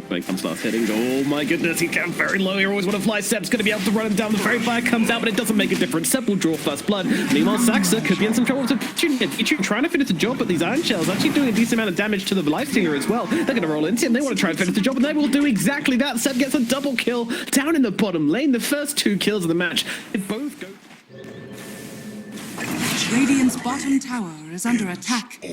When it starts hitting, oh my goodness, he came very low. You always want to fly. Seb's going to be able to run him down. The very fire comes out, but it doesn't make a difference. Seb will draw first blood. Meanwhile, Saxa could be in some trouble with Pichu trying to finish the job, but these iron shells actually doing a decent amount of damage to the lifestealer as well. They're going to roll into him. They want to try and finish the job, and they will do exactly that. Seb gets a double kill down in the bottom lane. The first 2 kills of the match. They both go. Radiant's bottom tower is under attack.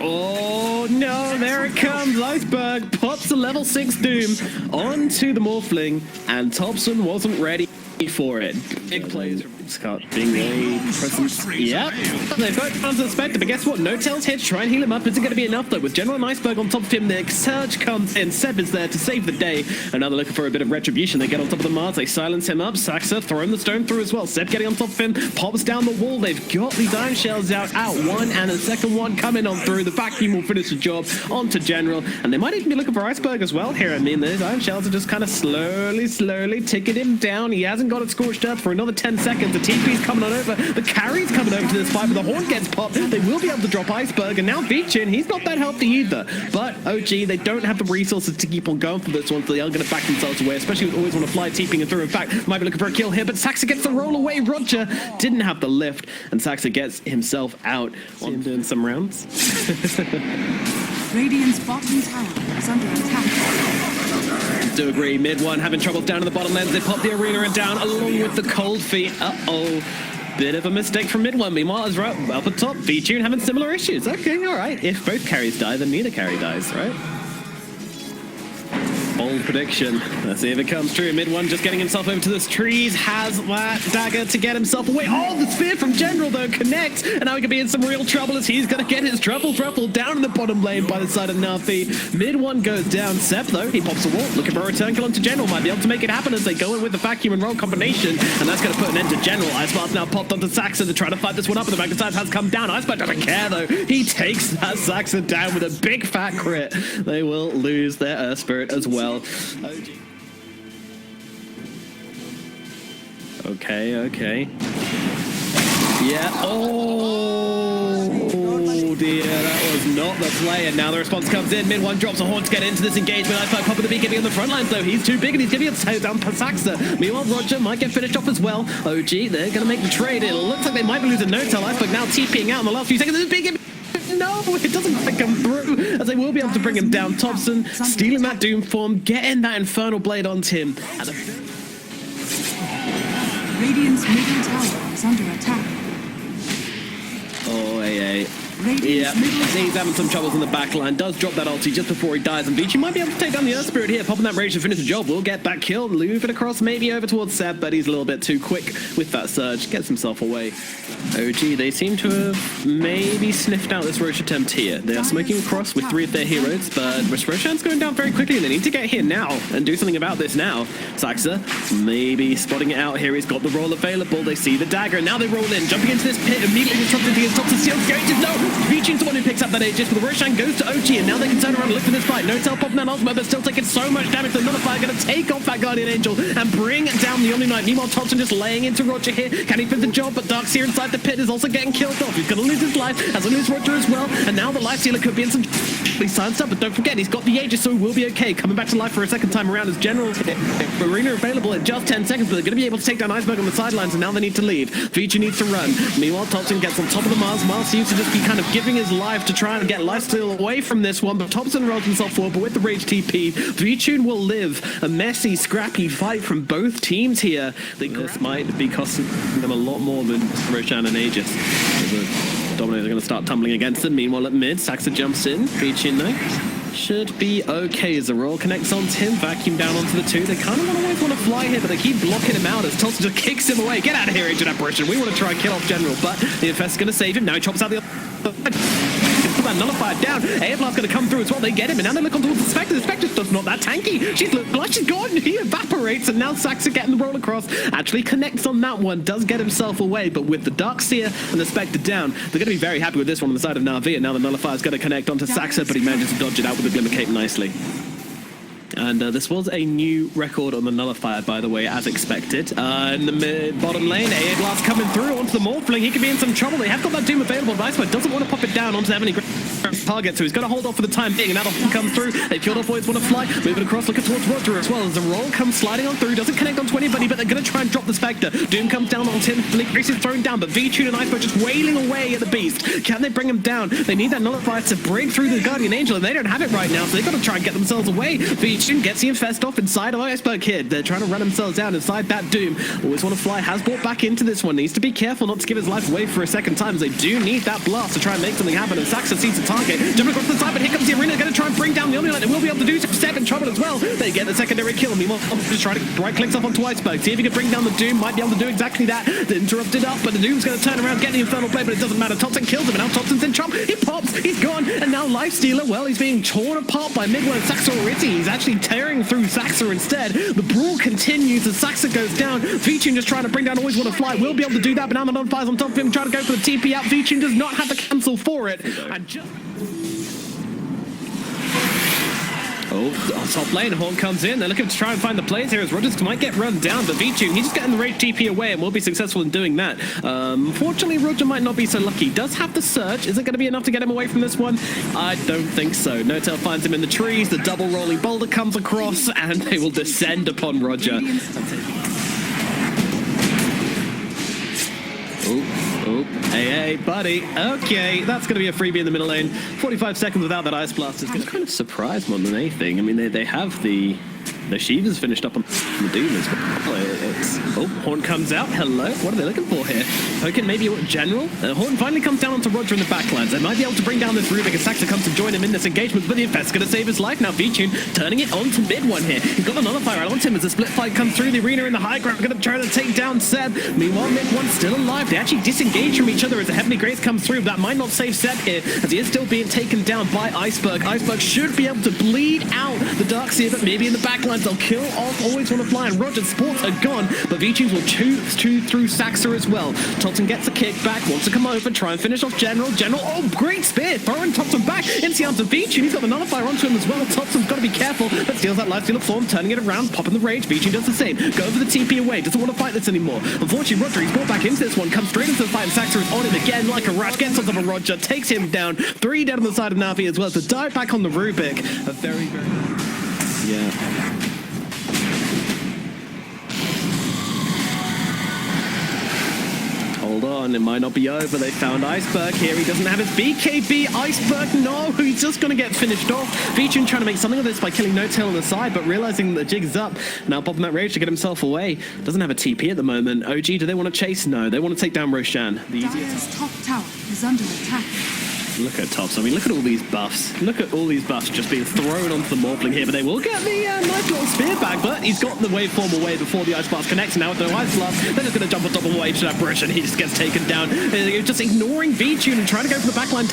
Oh no, there it comes. Iceberg pops a level 6 Doom onto the Morphling, and Thompson wasn't ready for it. Big plays from Scott being very present. Yep, they've got tons to suspect, but guess what? No Tail's here to try and heal him up. Isn't going to be enough though. With General and Iceberg on top of him, the Surge comes in. Seb is there to save the day. And now they're looking for a bit of retribution. They get on top of the Mars, they silence him up. Saxa throwing the stone through as well. Seb getting on top of him, pops down the wall. They've got these iron shells out. One and the second one coming on through. The vacuum will finish the job onto General. And they might even be looking for Iceberg as well here. I mean, those iron shells are just kind of slowly ticking him down. He hasn't got it scorched earth for another 10 seconds. The TP's coming on over. The carry's coming over to this fight, but the horn gets popped. They will be able to drop Iceberg, and now Vichin, he's not that healthy either. But OG, they don't have the resources to keep on going for this one, so they are going to back themselves away, especially with always want to fly TPing it through. In fact, might be looking for a kill here, but Saxa gets the roll away. Roger didn't have the lift, and Saxa gets himself out. On doing some rounds. Radiant's bottom tower is under attack. Do agree. Mid one having troubles down in the bottom lanes. They pop the arena and down along with the cold feet. Uh-oh. Bit of a mistake from mid one. Meanwhile, is right up at top. V-Tune having similar issues. Okay, all right. If both carries die, then neither carry dies, right? Bold prediction. Let's see if it comes true. Mid one just getting himself over to this trees. Has that dagger to get himself away. Oh, the spear from General though connects. And now he could be in some real trouble as he's going to get his truffle down in the bottom lane by the side of NaVi. Mid one goes down. Seb though, he pops a wall. Looking for a return kill onto General. Might be able to make it happen as they go in with the vacuum and roll combination. And that's going to put an end to General. Icebar's now popped onto Saxa to try to fight this one up. And the back side has come down. Icebar doesn't care though. He takes that Saxa down with a big fat crit. They will lose their Earth Spirit as well. Okay. Yeah. Oh dear, that was not the play. And now the response comes in. Mid one drops a horn to get into this engagement. Iceberg popping the beat, getting on the front lines though. He's too big and he's giving it down for Saxa. Meanwhile, Roger might get finished off as well. OG, they're going to make the trade. It looks like they might be losing no-tail. Iceberg now TPing out in the last few seconds. This big. No, it doesn't quite come through, as they will be able to bring him down. Thompson stealing that Doom form, getting that Infernal Blade onto him. Radiant's middle tower is under attack. Oh, AA. Yeah, he's having some troubles in the back line. Does drop that ulti just before he dies. And Vici might be able to take down the Earth Spirit here. Popping that rage to finish the job. Will get that kill. Move it across, maybe over towards Seb, but he's a little bit too quick with that surge. Gets himself away. OG, they seem to have maybe sniffed out this Roche attempt here. They are smoking across with 3 of their heroes, but Roshan's going down very quickly. They need to get here now and do something about this now. Saxa maybe spotting it out here. He's got the roll available. They see the dagger. Now they roll in, jumping into this pit, immediately disrupting the top to steal Gages. No! Vichi's the one who picks up that Aegis, but the Roshan goes to OG, and now they can turn around and look for this fight. No tail popping that ultimate, but still taking so much damage. The Nullifier going to take off that Guardian Angel and bring down the Omni Knight. Meanwhile, Thompson just laying into Roger here. Can he fit the job? But Darkseer inside the pit is also getting killed off. He's going to lose his life, as well as Roger as well. And now the Life Stealer could be in some... He's silenced up, but don't forget, he's got the Aegis, so he will be okay. Coming back to life for a second time around as General. Arena available in just 10 seconds, but they're going to be able to take down Iceberg on the sidelines, and now they need to leave. Vici needs to run. Meanwhile, Thompson gets on top of the Mars. Mars seems to just be kind of giving his life to try and get Lifesteal away from this one, but Thompson rolls himself forward, but with the Rage TP, V-Tune will live. A messy, scrappy fight from both teams here. This might be costing them a lot more than Roshan and Aegis. The Dominators are going to start tumbling against them. Meanwhile, at mid, Saxa jumps in. V-Tune though should be okay as the roll connects onto him. Vacuum down onto the 2. They kind of always want to fly here, but they keep blocking him out as Thompson just kicks him away. Get out of here, Agent Apparition. We want to try and kill off General, but the Infest's going to save him. Now he chops out the put that Nullifier down. Airblast's going to come through as well. They get him, and now they look on towards the Spectre. The Spectre's just not that tanky. She's looked like she's gone. He evaporates, and now Saxa getting the roll across. Actually connects on that one. Does get himself away, but with the Darkseer and the Spectre down, they're going to be very happy with this one on the side of NaVi, and now the Nullifier's going to connect onto Saxa, but he manages to dodge it out with the Glimmer Cape nicely. And this was a new record on the Nullifier, by the way, as expected. In the bottom lane, AA Blast coming through onto the Morphling. He could be in some trouble. They have got that Doom available, but Iceberg doesn't want to pop it down onto Ebony target, so he's got to hold off for the time being. And now the Hawk comes through. They killed off Always Want to Fly, moving across, looking towards Roger as well. As the roll comes sliding on through, doesn't connect onto anybody, but they're going to try and drop the Spectre. Doom comes down on Tim. Grace is thrown down, but V-Tune and Iceberg just wailing away at the Beast. Can they bring him down? They need that Nullifier to break through the Guardian Angel, and they don't have it right now, so they've got to try and get themselves away. V-Tune gets the Infest off inside of Iceberg here. They're trying to run themselves down inside that Doom. Always Want to Fly has brought back into this one. Needs to be careful not to give his life away for a second time, as they do need that blast to try and make something happen. And Saxa sees the target. Jumping across the side, but here comes the Arena. Going to try and bring down the Omni-Light. They will be able to do so. Step in trouble as well. They get the secondary kill. Meanwhile, just trying to right clicks off onto Iceberg. See if he can bring down the Doom. Might be able to do exactly that. Interrupted up, but the Doom's going to turn around, get the Infernal Blade, but it doesn't matter. Thompson kills him, and now Thompson's in trouble. He pops. He's gone. And now Lifestealer, well, he's being torn apart by Midway and Saxa already. He's actually tearing through Saxa instead. The brawl continues as Saxa goes down. V-Tune just trying to bring down Always Want to Fly. Will be able to do that, but now the Nullifiers on top of him, trying to go for the TP out. V-Tune does not have the cancel for it. And just... top lane, Horn comes in. They're looking to try and find the plays here as Rogers might get run down, but V-Tune, he's just getting the rage TP away and will be successful in doing that. Unfortunately, Roger might not be so lucky. Does have the Surge. Is it going to be enough to get him away from this one? I don't think so. No-Tail finds him in the trees. The double rolling boulder comes across, and they will descend upon Roger. Hey, buddy. Okay, that's going to be a freebie in the middle lane. 45 seconds without that Ice Blast is kind of surprised more than anything. I mean, they have the Shiva's finished up on the Doom as well. Horn comes out. Hello. What are they looking for here? Poking maybe a general? Horn finally comes down onto Roger in the backlines. They might be able to bring down this Rubik as Saxa comes to join him in this engagement, but the Infest's going to save his life. Now V-Tune turning it onto mid one here. He's got the Nullifier out onto him as the split fight comes through the arena in the high ground. Going to try to take down Seb. Meanwhile, mid one's still alive. They actually disengage from each other as the Heavenly Grace comes through. That might not save Seb here, as he is still being taken down by Iceberg. Iceberg should be able to bleed out the Darkseer, but maybe in the backlines they'll kill off Always Want to Fly, and Roger's sports are gone, but V-Tunes will chew through Saxa as well. Thompson gets a kick back, wants to come over, try and finish off General. Oh, great spear, throwing Thompson back into the arms of V-Tune. He's got the Nullifier onto him as well. Thompson's got to be careful, but steals that Lifestealer form, turning it around, popping the rage. V-Tune does the same. Go over the TP away, doesn't want to fight this anymore. Unfortunately, Roger, he's brought back into this one, comes straight into the fight, and Saxa is on him again like a rush, gets on top of Roger, takes him down. 3 down on the side of NaVi as well, to dive back on the Rubik. A very, yeah. Hold on, it might not be over. They found Iceberg here. He doesn't have his BKB. Iceberg, no, he's just going to get finished off. V-Tune trying to make something of this by killing No-Tail on the side, but realizing the jig's up. Now popping that rage to get himself away. Doesn't have a TP at the moment. OG, do they want to chase? No, they want to take down Roshan. The Dire's top tower is under attack. Look at Tops. I mean, look at all these buffs. Look at all these buffs just being thrown onto the Morphling here, but they will get the nice little spear back, but he's got the waveform away before the Ice Blast connects. Now with no Ice Blast, they're just going to jump on top of Wave Trap Brush, and he just gets taken down. He's just ignoring V-Tune and trying to go for the backline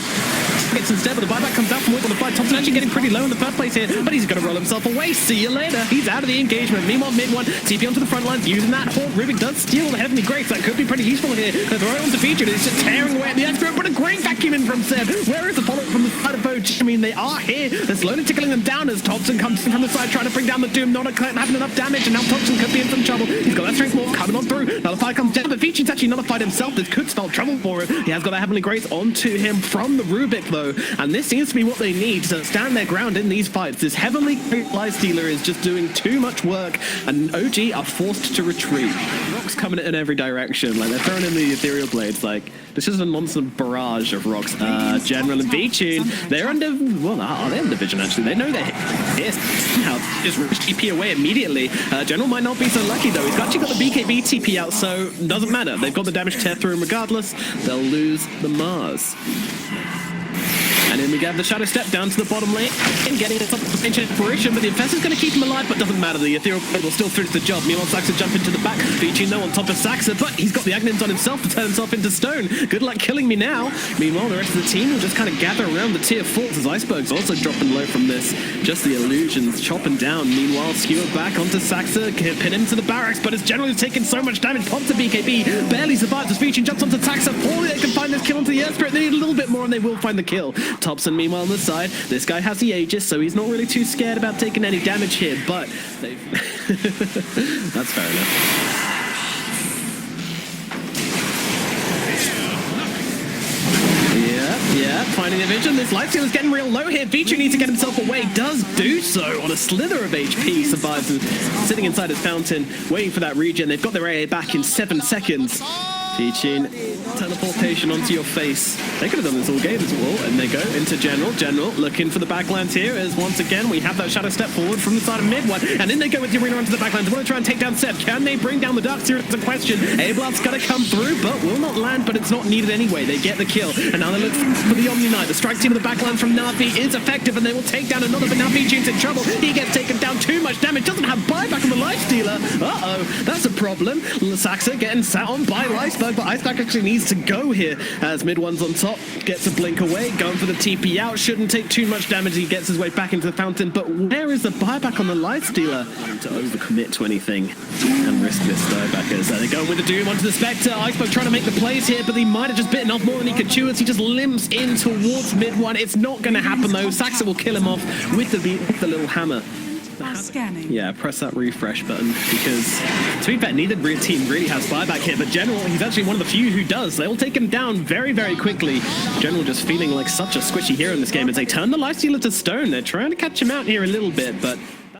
targets instead, but the buyback comes out from Wave on the fight. Thompson actually getting pretty low in the first place here, but he's going to roll himself away. See you later. He's out of the engagement. Meanwhile, mid one, TP onto the front lines, using that Horn. Rubik does steal the Heavenly Grace. That could be pretty useful here. They throw it onto V-Tune. It's just tearing away at the expert, but a great vacuum in from Seb. Where is the follow-up from the side of OG? I mean, they are here. They're slowly tickling them down as Thompson comes in from the side, trying to bring down the Doom. Not having enough damage, and now Thompson could be in some trouble. He's got that strength more coming on through. Nullifier comes down, but V-Tune's actually nullified himself. This could spell trouble for him. He has got that Heavenly Grace onto him from the Rubik, though, and this seems to be what they need to stand their ground in these fights. This Heavenly Lifestealer is just doing too much work, and OG are forced to retreat. Rocks coming in every direction. Like, they're throwing in the Ethereal Blades. Like, this is a nonsense barrage of rocks. General and V-Tune, they're under, well, they're in division, actually. They know they're here. Somehow, just TP away immediately. General might not be so lucky, though. He's actually got the BKB TP out, so doesn't matter. They've got the damage tear through him regardless. They'll lose the Mars. And then we have the Shadow Step down to the bottom lane and getting it up to the ancient apparition, but the Infestor's going to keep him alive, but doesn't matter. The Ethereal Blade will still finish the job. Meanwhile, Saxa jump into the back. V-Tune though on top of Saxa, but he's got the Agnins on himself to turn himself into stone. Good luck killing me now. Meanwhile, the rest of the team will just kind of gather around the tier 4s as Iceberg's also dropping low from this. Just the illusions chopping down. Meanwhile, skewer back onto Saxa, pin him to the barracks, but his general is taking so much damage. Pops the BKB, barely survives as V-Tune jumps onto Saxa. Poorly they can find this kill onto the Earth Spirit. They need a little bit more and they will find the kill. Thompson, meanwhile, on the side. This guy has the Aegis, so he's not really too scared about taking any damage here, but they've... That's fair enough. Yeah, finding the vision. This lifesteal is getting real low here. Vici needs to get himself away. Does do so on a slither of HP. Survives sitting inside his fountain, waiting for that regen. They've got their AA back in 7 seconds. Vici, teleportation onto your face. They could have done this all game as well. And they go into General. General looking for the backlands here as once again we have that shadow step forward from the side of mid one. And then they go with the arena onto the backlands. They want to try and take down Seb. Can they bring down the Dark Seer? It's a question. A-Blood's going to come through, but will not land, but it's not needed anyway. They get the kill. And now they look for the Omni Knight. The strike team of the backlands from NaVi is effective, and they will take down another, but now Viji's in trouble. He gets taken down too much damage. Doesn't have buyback on the Lifestealer. Uh-oh, that's a problem. Saxa getting sat on by Iceberg, but Iceberg actually needs to go here as mid one's on top. Gets a blink away, going for the TP out. Shouldn't take too much damage. He gets his way back into the fountain, but where is the buyback on the Lifestealer? To overcommit to anything and risk this buyback as they're going with the Doom onto the Spectre. Iceberg trying to make the plays here, but he might have just bitten off more than he could chew as he just limps in towards mid one. It's not going to happen though. Saxa will kill him off with the little hammer. Scanning. Yeah, press that refresh button because, to be fair, neither team really has buyback here, but General, he's actually one of the few who does. They'll take him down very, very quickly. General just feeling like such a squishy hero in this game as they turn the Lifestealer to stone. They're trying to catch him out here a little bit, but